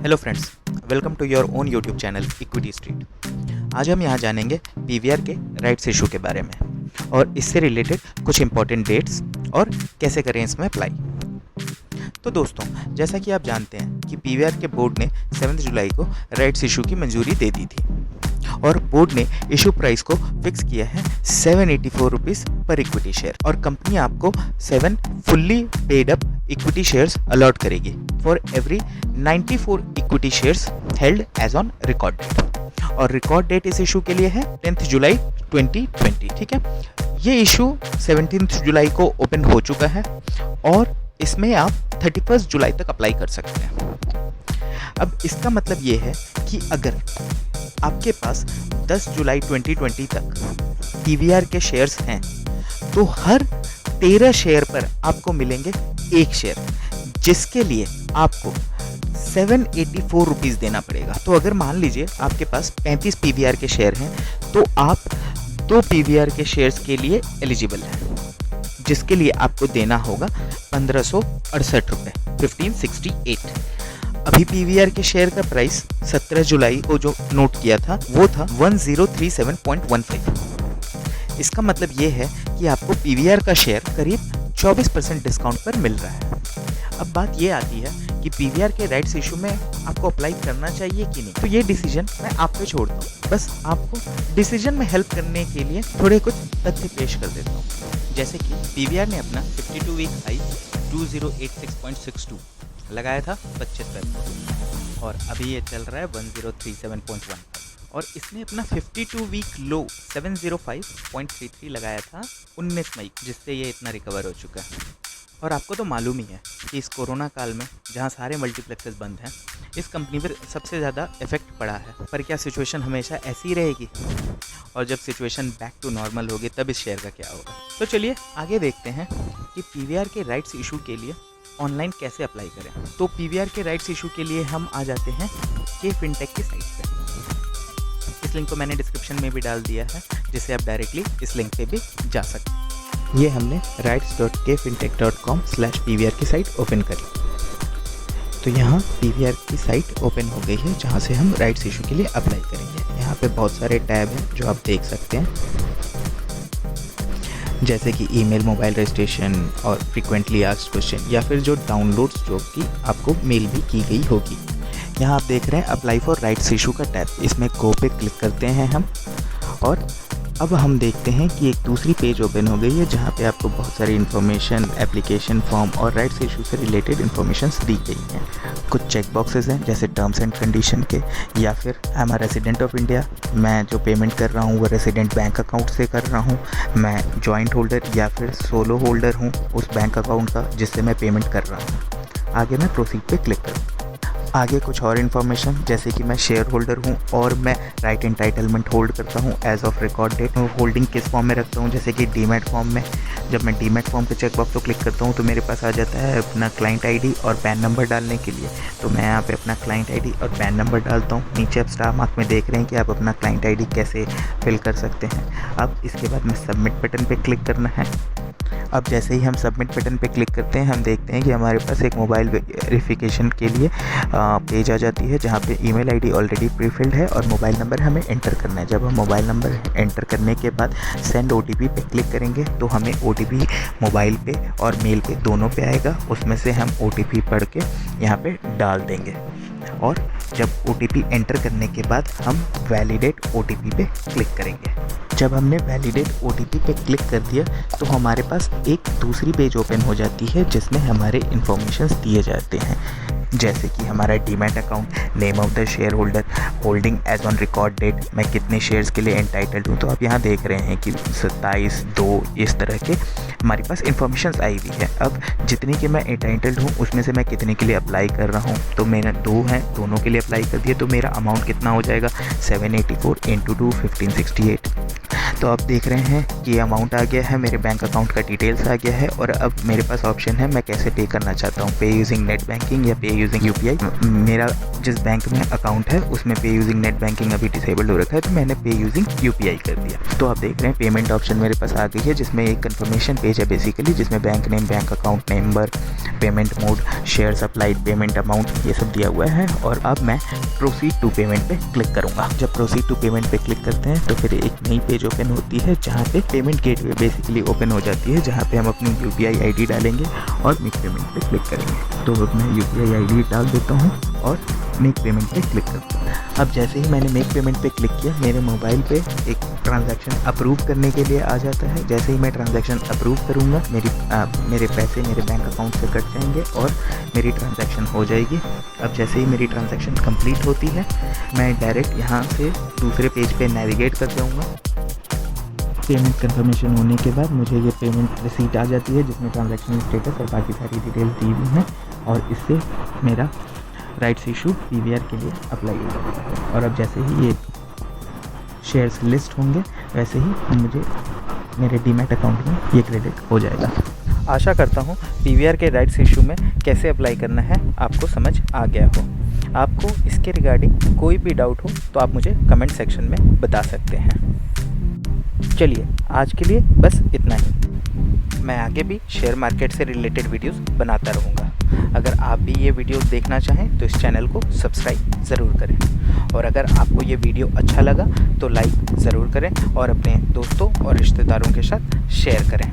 Hello friends, welcome to your own YouTube channel Equity Street. आज हम यहाँ जानेंगे पीवीआर के राइट्स इशू के बारे में और इससे रिलेटेड कुछ इंपॉर्टेंट डेट्स और कैसे करें इसमें अप्लाई। तो दोस्तों, जैसा कि आप जानते हैं कि पीवीआर के बोर्ड ने 7 जुलाई को राइट्स इशू की मंजूरी दे दी थी और बोर्ड ने इशू प्राइस को फिक्स किया है 784 रुपीज़ पर इक्विटी शेयर और कंपनी आपको 7 fully paid up equity shares allot करेगी for every 94 equity shares held as on record date. और रिकॉर्ड डेट इस इशू के लिए है 10 जुलाई 2020। ठीक है, ये इशू 17 जुलाई को ओपन हो चुका है और इसमें आप 31 जुलाई तक अप्लाई कर सकते हैं। अब इसका मतलब ये है कि अगर आपके पास 10 जुलाई 2020 तक पीवीआर के शेयर्स हैं तो हर 13 शेयर पर आपको मिलेंगे एक शेयर, जिसके लिए आपको 784 रुपीज़ देना पड़ेगा। तो अगर मान लीजिए आपके पास 35 पीवीआर के शेयर हैं तो आप 2 पीवीआर के शेयर्स के लिए एलिजिबल हैं, जिसके लिए आपको देना होगा 1568 रुपये 1568। अभी पीवीआर के शेयर का प्राइस 17 जुलाई को जो नोट किया था वो था 1037.15। इसका मतलब ये है कि आपको पीवीआर का शेयर करीब 24% डिस्काउंट पर मिल रहा है। अब बात ये आती है कि पीवीआर के राइट्स इशू में आपको अप्लाई करना चाहिए कि नहीं, तो ये डिसीजन मैं आप पे छोड़ता हूँ। बस आपको डिसीजन में हेल्प करने के लिए थोड़े कुछ तथ्य पेश कर देता हूँ। जैसे कि पीवीआर ने अपना 52 वीक हाई 2086.62 लगाया था 25 फरवरी और अभी ये चल रहा है 1037.1 और इसने अपना 52 वीक लो 705.33 लगाया था 19 मई, जिससे ये इतना रिकवर हो चुका है। और आपको तो मालूम ही है कि इस कोरोना काल में जहाँ सारे मल्टीप्लेक्सेस बंद हैं, इस कंपनी पर सबसे ज़्यादा इफेक्ट पड़ा है। पर क्या सिचुएशन हमेशा ऐसी ही रहेगी? और जब सिचुएशन बैक टू नॉर्मल होगी तब इस शेयर का क्या होगा? तो चलिए आगे देखते हैं कि पीवीआर के राइट्स इशू के लिए ऑनलाइन कैसे अप्लाई करें। तो पीवीआर के राइट्स इशू के लिए हम आ जाते हैं के फिनटेक की साइट पे। इस लिंक को मैंने डिस्क्रिप्शन में भी डाल दिया है, जिससे आप डायरेक्टली इस लिंक पे भी जा सकते हैं। ये हमने rights.kfintech.com/pvr की साइट ओपन करी। तो यहाँ पीवीआर की साइट ओपन हो गई है, जहाँ से हम राइट्स इशू के लिए अप्लाई करेंगे। यहाँ पे बहुत सारे टैब हैं जो आप देख सकते हैं, जैसे कि ईमेल, मोबाइल रजिस्ट्रेशन और फ्रीक्वेंटली आस्क्ड क्वेश्चन, या फिर जो डाउनलोड्स जो कि आपको मेल भी की गई होगी। यहाँ आप देख रहे हैं अप्लाई फॉर राइट्स इशू का टैब, इसमें गो पे क्लिक करते हैं हम और अब हम देखते हैं कि एक दूसरी पेज ओपन हो गई है, जहाँ पे आपको बहुत सारी इन्फॉर्मेशन, एप्लीकेशन फॉर्म और राइट्स इशू से रिलेटेड इन्फॉर्मेशंस दी गई हैं। कुछ चेक बॉक्सेस हैं जैसे टर्म्स एंड कंडीशन के, या फिर I am a resident of India, मैं जो पेमेंट कर रहा हूँ वो रेसिडेंट बैंक अकाउंट से कर रहा हूँ, मैं जॉइंट होल्डर या फिर सोलो होल्डर हूँ उस बैंक अकाउंट का जिससे मैं पेमेंट कर रहा हूँ। आगे मैं प्रोसीड पे क्लिक करूँ। आगे कुछ और इन्फॉर्मेशन, जैसे कि मैं शेयर होल्डर हूँ और मैं राइट एंटाइटलमेंट होल्ड करता हूँ as of record date. Holding किस फॉर्म में रखता हूँ, जैसे कि डीमैट फॉर्म में। जब मैं डीमैट फॉर्म पे चेकबॉक्स को क्लिक करता हूँ तो मेरे पास आ जाता है अपना क्लाइंट आईडी और पैन नंबर डालने के लिए। तो मैं यहाँ पे अपना क्लाइंट आईडी और पैन नंबर डालता हूँ। नीचे आप स्टार मार्क में देख रहे हैं कि आप अपना क्लाइंट आईडी कैसे फिल कर सकते हैं। अब इसके बाद में सबमिट बटन पे क्लिक करना है। अब जैसे ही हम सबमिट बटन पे क्लिक करते हैं, हम देखते हैं कि हमारे पास एक मोबाइल वेरिफिकेशन के लिए पेज आ जाती है, जहाँ पे ईमेल आईडी ऑलरेडी प्रीफिल्ड है और मोबाइल नंबर हमें एंटर करना है। जब हम मोबाइल नंबर एंटर करने के बाद सेंड ओटीपी पे क्लिक करेंगे तो हमें ओटीपी मोबाइल पे और मेल पे दोनों पे आएगा। उसमें से हम ओटीपी पढ़ के यहाँ पे डाल देंगे और जब ओटीपी एंटर करने के बाद हम वैलिडेट ओटीपी पे क्लिक करेंगे। जब हमने वैलिडेट ओटीपी पे क्लिक कर दिया तो हमारे पास एक दूसरी पेज ओपन हो जाती है, जिसमें हमारे इन्फॉर्मेशंस दिए जाते हैं, जैसे कि हमारा demat account, name of the share holder, holding as on record date, मैं कितने शेयर्स के लिए एंटाइटल्ड हूँ। तो आप यहाँ देख रहे हैं कि 27, 2 इस तरह के हमारे पास इन्फॉर्मेशंस आई हुई है। अब जितनी कि मैं एंटाइटल्ड हूँ उसमें से मैं कितने के लिए अप्लाई कर रहा हूँ, तो मेरा 2 हैं, दोनों के लिए अप्लाई कर दिया। तो मेरा अमाउंट कितना हो जाएगा 784 × 2 1568। तो आप देख रहे हैं कि अमाउंट आ गया है, मेरे बैंक अकाउंट का डिटेल्स आ गया है और अब मेरे पास ऑप्शन है मैं कैसे पे करना चाहता हूँ, पे यूजिंग नेट बैंकिंग या पे यूजिंग यूपीआई। मेरा जिस बैंक में अकाउंट है उसमें पे यूजिंग नेट बैंकिंग अभी डिसेबल्ड हो रखा है, तो मैंने पे यूजिंग यूपीआई कर दिया। तो आप देख रहे हैं पेमेंट ऑप्शन मेरे पास आ गई है, जिसमें एक कन्फर्मेशन पेज है बेसिकली, जिसमें bank name, bank account number, payment mode, shares applied, payment amount, ये सब दिया हुआ है। और अब मैं प्रोसीड टू पेमेंट पे क्लिक करूंगा। जब प्रोसीड टू पेमेंट पे क्लिक करते हैं तो फिर एक नई पेज ओपन होती है, जहां पे पेमेंट गेटवे बेसिकली ओपन हो जाती है, जहां पे हम अपनी यूपीआई आईडी डालेंगे और मेक पेमेंट पे क्लिक करेंगे। तो अब मैं यूपीआई आईडी डाल देता हूं और मेक पेमेंट पे क्लिक करता हूँ। अब जैसे ही मैंने मेक पेमेंट पे क्लिक किया, मेरे मोबाइल पे एक ट्रांजैक्शन अप्रूव करने के लिए आ जाता है। जैसे ही मैं ट्रांजैक्शन अप्रूव करूँगा, मेरे पैसे मेरे बैंक अकाउंट से कट जाएंगे और मेरी ट्रांजैक्शन हो जाएगी। अब जैसे ही मेरी ट्रांजैक्शन कंप्लीट होती है, मैं डायरेक्ट यहाँ से दूसरे पेज पे नेविगेट कर जाऊँगा। पेमेंट कंफर्मेशन होने के बाद मुझे ये पेमेंट रिसीट आ जाती है, जिसमें ट्रांजैक्शन स्टेटस और बाकी सारी डिटेल्स दी हुई हैं, और इससे मेरा राइट्स इशू पीवीआर के लिए अप्लाई हो जाता है। और अब जैसे ही ये शेयर्स लिस्ट होंगे, वैसे ही मुझे मेरे डीमैट अकाउंट में ये क्रेडिट हो जाएगा। आशा करता हूँ पीवीआर के राइट्स इशू में कैसे अप्लाई करना है आपको समझ आ गया हो। आपको इसके रिगार्डिंग कोई भी डाउट हो तो आप मुझे कमेंट सेक्शन में बता सकते हैं। चलिए आज के लिए बस इतना ही। मैं आगे भी शेयर मार्केट से रिलेटेड वीडियोस बनाता रहूँगा। अगर आप भी ये वीडियो देखना चाहें तो इस चैनल को सब्सक्राइब ज़रूर करें, और अगर आपको ये वीडियो अच्छा लगा तो लाइक ज़रूर करें और अपने दोस्तों और रिश्तेदारों के साथ शेयर करें।